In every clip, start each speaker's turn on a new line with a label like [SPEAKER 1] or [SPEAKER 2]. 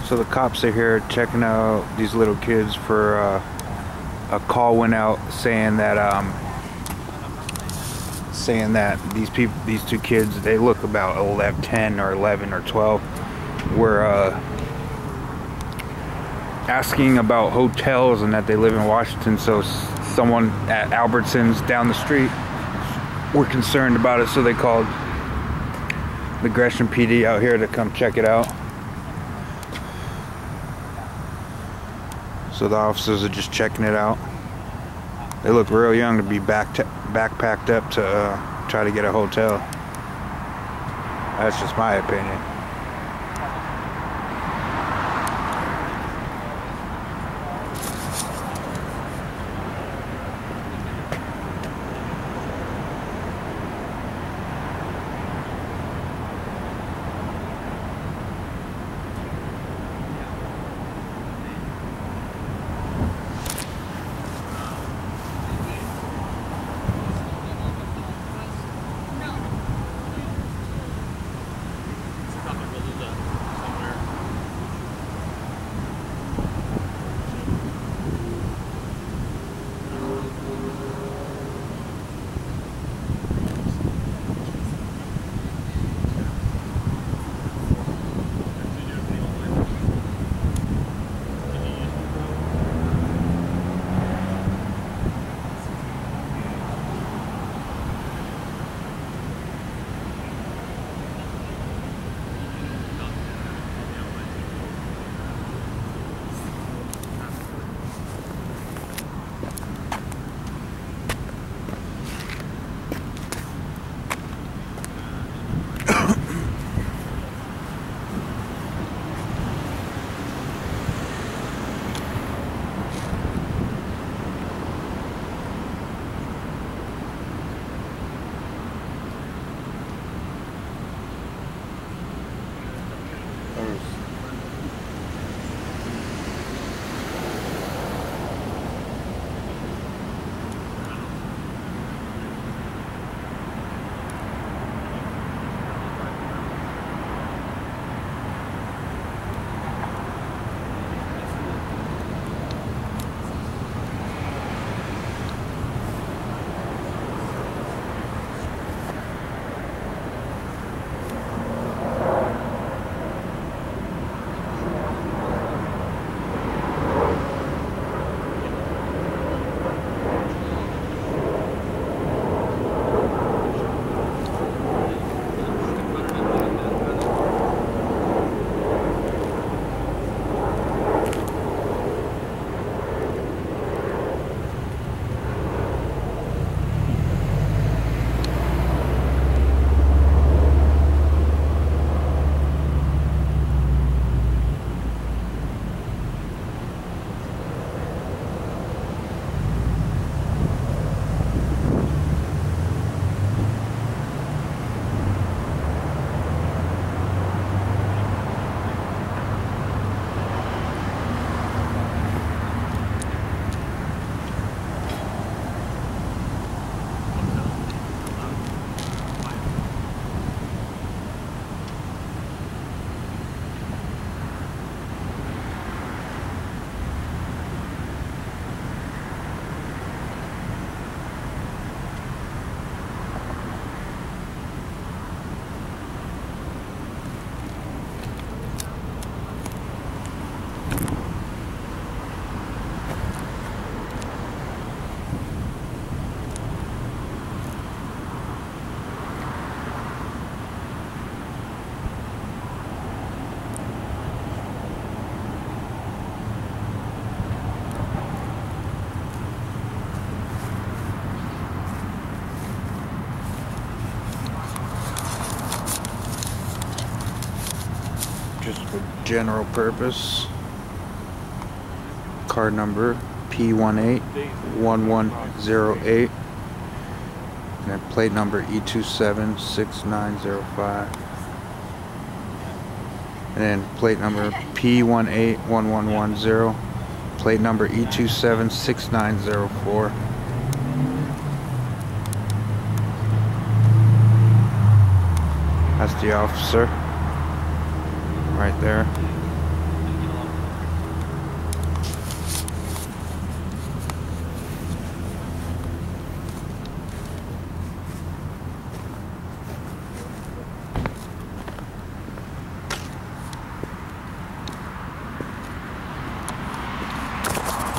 [SPEAKER 1] So the cops are here checking out these little kids for a call went out saying that these two kids, they look about 10 or 11 or 12, were asking about hotels and that they live in Washington. So someone at Albertsons down the street were concerned about it, so they called the Gresham PD out here to come check it out. So the officers are just checking it out. They look real young to be backpacked up to try to get a hotel. That's just my opinion. Just for general purpose. Card number P181108. And then plate number E276905. And then plate number P181110. Plate number E276904. That's the officer right there.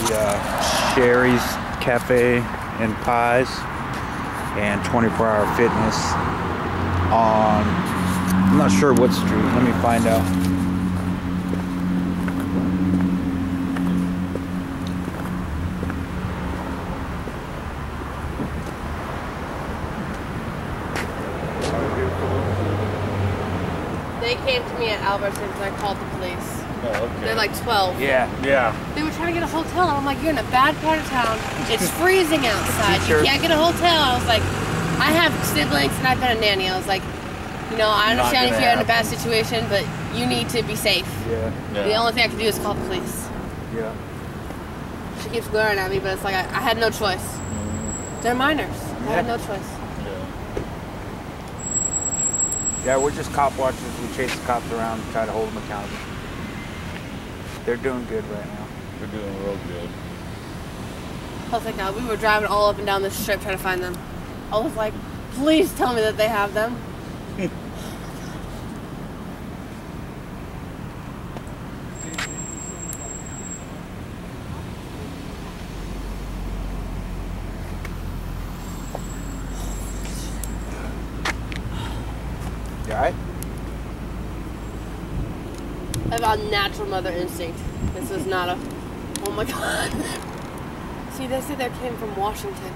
[SPEAKER 1] the Sherry's Cafe and Pies and 24-hour fitness on, I'm not sure what street. Let me find out.
[SPEAKER 2] They came to me at Albertsons and I called the police.
[SPEAKER 3] Oh, okay.
[SPEAKER 2] They're like 12.
[SPEAKER 1] Yeah.
[SPEAKER 2] They were trying to get a hotel, and I'm like, you're in a bad part of town. It's freezing outside. You can't get a hotel. I was like, I have siblings and I've been a nanny. I was like, you know, I understand if you're in a bad situation, but you need to be safe.
[SPEAKER 1] Yeah.
[SPEAKER 2] The only thing I can do is call the police.
[SPEAKER 1] Yeah.
[SPEAKER 2] She keeps glaring at me, but it's like I had no choice. They're minors. I had no choice.
[SPEAKER 1] Yeah, we're just cop watchers. We chase the cops around and try to hold them accountable. They're doing good right now.
[SPEAKER 3] They're doing real good.
[SPEAKER 2] I was like, no, we were driving all up and down this strip trying to find them. I was like, please tell me that they have them.
[SPEAKER 1] You alright?
[SPEAKER 2] I have a natural mother instinct. This is not a... Oh my God. See, they said they came from Washington.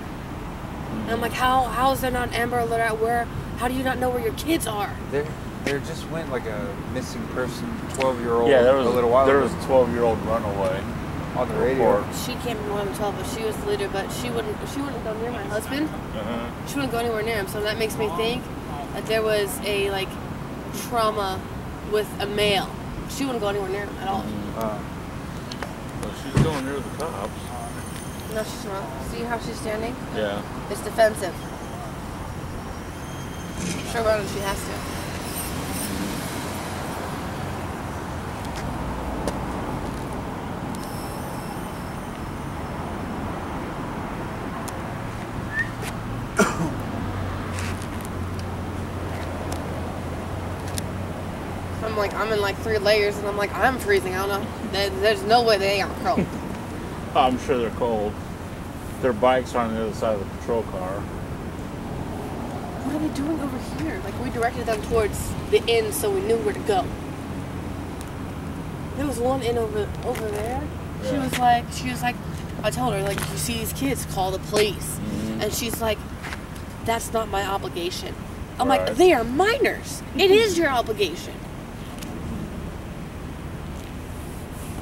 [SPEAKER 2] And I'm like, how is there not an Amber Alert out where? How do you not know where your kids are?
[SPEAKER 1] There just went like a missing person, 12-year-old.
[SPEAKER 3] Yeah, there was
[SPEAKER 1] a little while.
[SPEAKER 3] There was a 12-year-old runaway
[SPEAKER 1] on the radio.
[SPEAKER 2] She came from 11 12, but she was the leader. But she wouldn't go near my husband. She wouldn't go anywhere near him. So that makes me think that there was a like trauma with a male. She wouldn't go anywhere near him at all.
[SPEAKER 3] Well, she's going near the cops.
[SPEAKER 2] No, she's not. See how she's standing?
[SPEAKER 3] Yeah.
[SPEAKER 2] It's defensive. She'll run if she has to. I'm in like 3 layers, and I'm like, I'm freezing. I don't know. There's no way they ain't cold.
[SPEAKER 3] I'm sure they're cold. Their bikes are on the other side of the patrol car.
[SPEAKER 2] What are they doing over here? Like, we directed them towards the inn so we knew where to go. There was one inn over there. Yeah. She was like, I told her, like, you see these kids, call the police. And she's like, that's not my obligation. I'm like, they are minors. It is your obligation.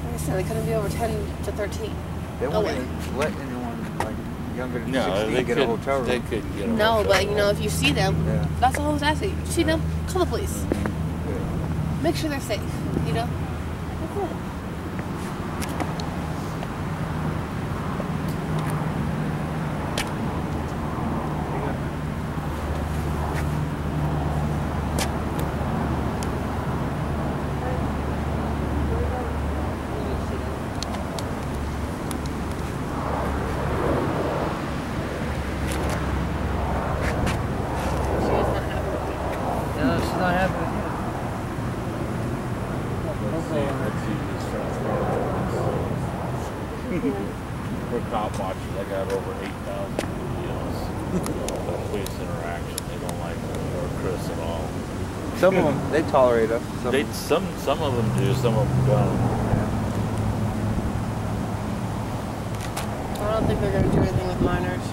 [SPEAKER 2] Like I said, they couldn't be over 10 to 13.
[SPEAKER 1] They won't even let anyone like younger than 16 get a hotel room.
[SPEAKER 3] They couldn't get a
[SPEAKER 2] No,
[SPEAKER 3] hotel
[SPEAKER 2] but you know, if you see them, that's all I was asking. You see them, call the police. Make sure they're safe, you know? That's it.
[SPEAKER 3] For cop watchers, I got over 8,000 videos of police interaction. They don't like or Chris at all.
[SPEAKER 1] Some of them, they tolerate us.
[SPEAKER 3] Some of them do, some of them don't.
[SPEAKER 2] I don't think they're going to do anything with minors.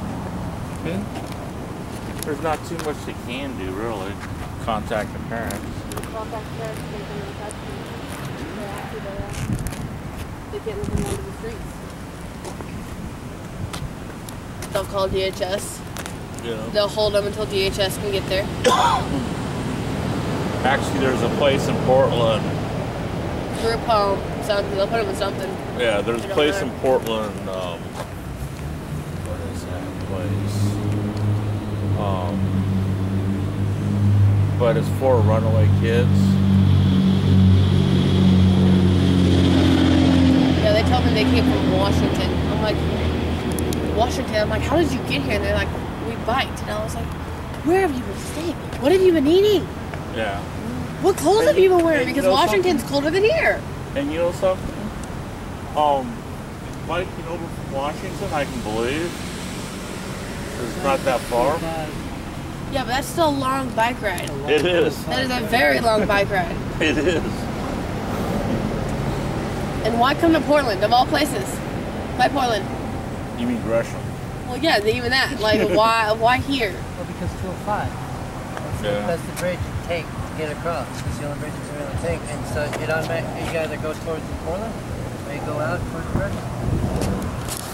[SPEAKER 3] There's not too much they can do, really. Contact the parents.
[SPEAKER 2] Contact the parents, take them in touch. They can't let them onto the streets. They'll call DHS.
[SPEAKER 3] Yeah.
[SPEAKER 2] They'll hold them until DHS can get there.
[SPEAKER 3] Actually, there's a place in Portland.
[SPEAKER 2] Group home, something. They'll put them in something.
[SPEAKER 3] Yeah, there's a place in Portland. What is that place? But it's for runaway kids.
[SPEAKER 2] Yeah, they told me they came from Washington. I'm like, Washington? I'm like, how did you get here? And they're like, we biked. And I was like, where have you been staying? What have you been eating?
[SPEAKER 3] Yeah.
[SPEAKER 2] What clothes have you been wearing? Because Washington's colder than here.
[SPEAKER 3] And you know something? biking over from Washington, I can believe. It's not that far.
[SPEAKER 2] Yeah, but that's still a long bike ride.
[SPEAKER 3] It is.
[SPEAKER 2] That is a very long bike ride.
[SPEAKER 3] It is.
[SPEAKER 2] And why come to Portland, of all places? Why Portland?
[SPEAKER 3] You mean Gresham?
[SPEAKER 2] Well, yeah, even that. Like, why here?
[SPEAKER 4] Well, because 205. That's the bridge you take to get across. It's the only bridge you can really take. And so you either go towards Portland or you go out towards Gresham.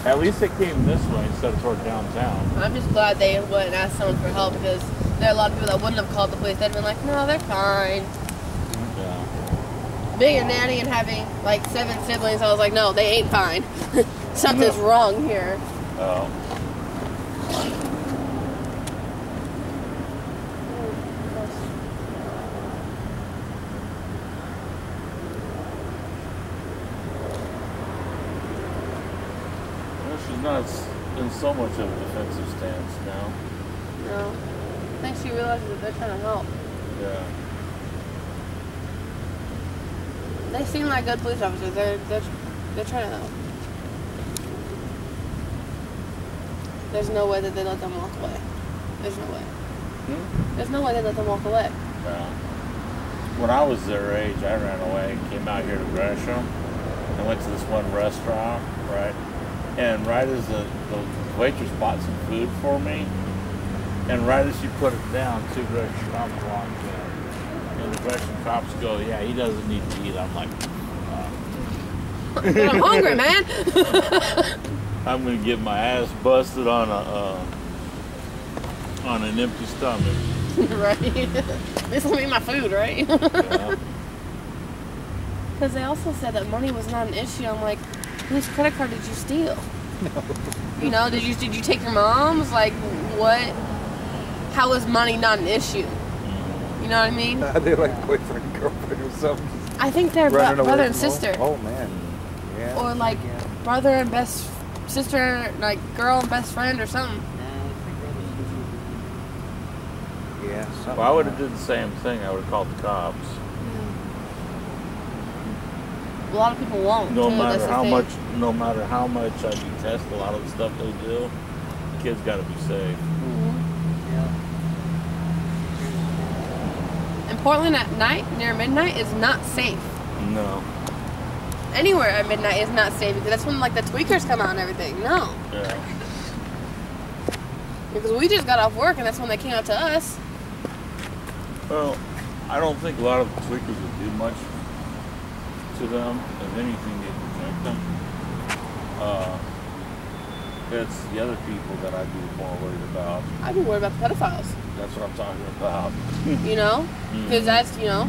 [SPEAKER 3] At least they came this way instead of toward downtown.
[SPEAKER 2] I'm just glad they wouldn't ask someone for help because there are a lot of people that wouldn't have called the police. They'd been like, no, they're fine.
[SPEAKER 3] Yeah.
[SPEAKER 2] Being a nanny and having like 7 siblings, I was like, no, they ain't fine. Something's wrong here.
[SPEAKER 3] Oh. She's not in so much of a defensive stance now.
[SPEAKER 2] No. I think she realizes that they're trying to help.
[SPEAKER 3] Yeah.
[SPEAKER 2] They seem like good police officers. They're trying to help. There's no way that they let them walk away. There's no way. There's no way they let them walk away.
[SPEAKER 3] No. When I was their age, I ran away and came out here to Gresham and went to this one restaurant, right? And right as the waitress bought some food for me, and right as she put it down, 2 Gresham cops walked in. And the Gresham cops go, yeah, he doesn't need to eat. I'm like,
[SPEAKER 2] I'm hungry, man.
[SPEAKER 3] I'm going to get my ass busted on an empty stomach.
[SPEAKER 2] Right. This will be my food, right?
[SPEAKER 3] Yeah.
[SPEAKER 2] Because they also said that money was not an issue. I'm like, whose credit card did you steal?
[SPEAKER 1] No.
[SPEAKER 2] You know, did you take your mom's? Like, what? How is money not an issue? You know what I mean?
[SPEAKER 1] They're like boyfriend and girlfriend or something.
[SPEAKER 2] I think they're brother and sister.
[SPEAKER 1] Oh man. Yeah.
[SPEAKER 2] Or like brother and best sister, like girl and best friend or something.
[SPEAKER 1] Yeah.
[SPEAKER 3] Well, I would have did the same thing. I would have called the cops.
[SPEAKER 2] A lot of people won't.
[SPEAKER 3] No
[SPEAKER 2] too.
[SPEAKER 3] matter how much I detest a lot of the stuff they do, kids got to be safe.
[SPEAKER 2] And Portland at night, near midnight, is not safe.
[SPEAKER 3] No.
[SPEAKER 2] Anywhere at midnight is not safe because that's when like the tweakers come out and everything. No.
[SPEAKER 3] Yeah.
[SPEAKER 2] Because we just got off work and that's when they came out to us.
[SPEAKER 3] Well, I don't think a lot of the tweakers would do much to them. If anything, they protect them. It's the other people that I'd be more worried about.
[SPEAKER 2] I'd be worried about the pedophiles.
[SPEAKER 3] That's what I'm talking about.
[SPEAKER 2] You know? Because that's, you know,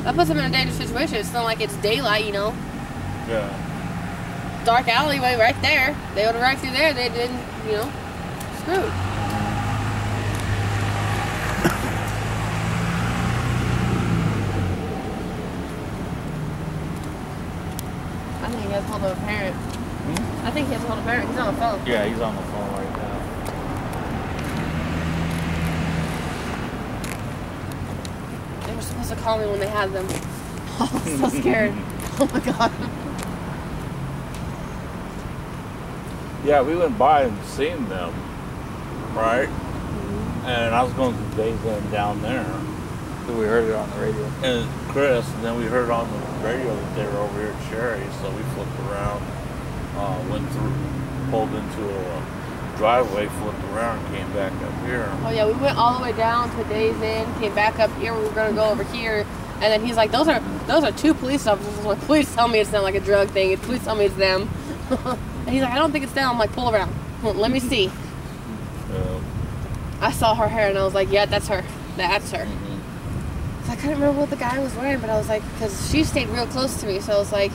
[SPEAKER 2] that puts them in a dangerous situation. It's not like it's daylight, you know?
[SPEAKER 3] Yeah.
[SPEAKER 2] Dark alleyway right there. They would have right through there. They didn't, you know, screwed. I think he has hold of a parent. I think he has hold of a parent. He's on the phone.
[SPEAKER 3] Yeah, he's on the phone right now.
[SPEAKER 2] They were supposed to call me when they had them. Oh, I'm so scared. Oh my god.
[SPEAKER 3] Yeah, we went by and seen them, right? And I was going to Days Inn down there.
[SPEAKER 1] So we heard it on the radio.
[SPEAKER 3] And Chris, and then we heard on the radio that they were over here at Sherry, so we flipped around, went through, pulled into a driveway, flipped around, and came back up here.
[SPEAKER 2] Oh yeah, we went all the way down to Days Inn, came back up here. We were gonna go over here, and then he's like, "Those are 2 police officers." I'm like, "Please tell me it's not like a drug thing. Please tell me it's them." And he's like, "I don't think it's them." I'm like, "Pull around. Let me see." I saw her hair, and I was like, "Yeah, that's her. That's her." So I couldn't remember what the guy was wearing, but I was like, because she stayed real close to me, so I was like,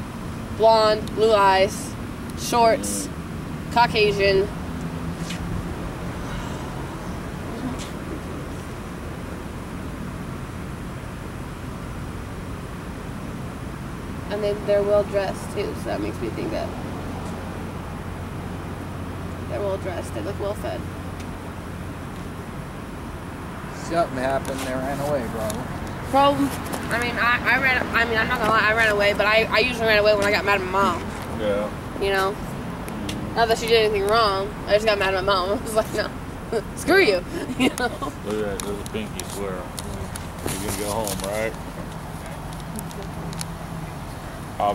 [SPEAKER 2] blonde, blue eyes, shorts, Caucasian. And they're well dressed too, so that makes me think that they're well dressed. They look well fed.
[SPEAKER 1] Something happened. They ran away, bro.
[SPEAKER 2] I mean, I'm not gonna lie, I ran away, but I usually ran away when I got mad at my mom.
[SPEAKER 3] Yeah.
[SPEAKER 2] You know? Not that she did anything wrong. I just got mad at my mom. I was like, no. Screw you. You know?
[SPEAKER 3] Look at that. There's a pinky swear. You're going to go home, right?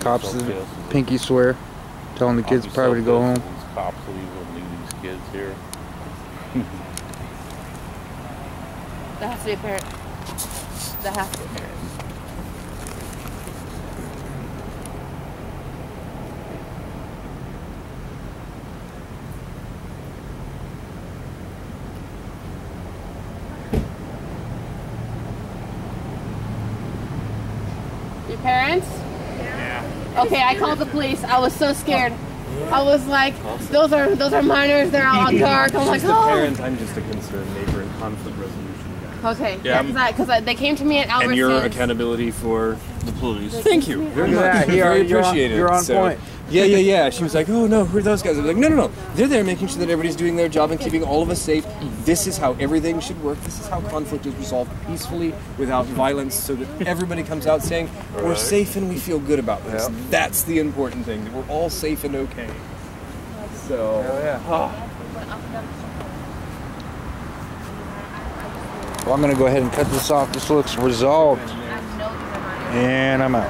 [SPEAKER 1] Cops pinky swear, telling the kids probably to go home.
[SPEAKER 3] These cops will even leave these kids here.
[SPEAKER 2] That has to be a parent. That has to be a parent. Your parents? Yeah. Okay, I called the police. I was so scared. I was like, those are minors. They're all dark. I'm like,
[SPEAKER 5] just a parent. I'm just a concerned neighbor and conflict resolution guy.
[SPEAKER 2] Okay. Yeah. Because they came to me at Albertsons.
[SPEAKER 5] And your accountability for the police. Thank you. Very much.
[SPEAKER 1] Yeah,
[SPEAKER 5] Very appreciated.
[SPEAKER 1] You're on point.
[SPEAKER 5] Yeah. She was like, oh no, who are those guys? I was like, no. They're there making sure that everybody's doing their job and keeping all of us safe. This is how everything should work. This is how conflict is resolved peacefully, without violence, so that everybody comes out saying, we're safe and we feel good about this. Yep. That's the important thing, that we're all safe and okay. So,
[SPEAKER 1] Well, I'm going to go ahead and cut this off. This looks resolved. And I'm out.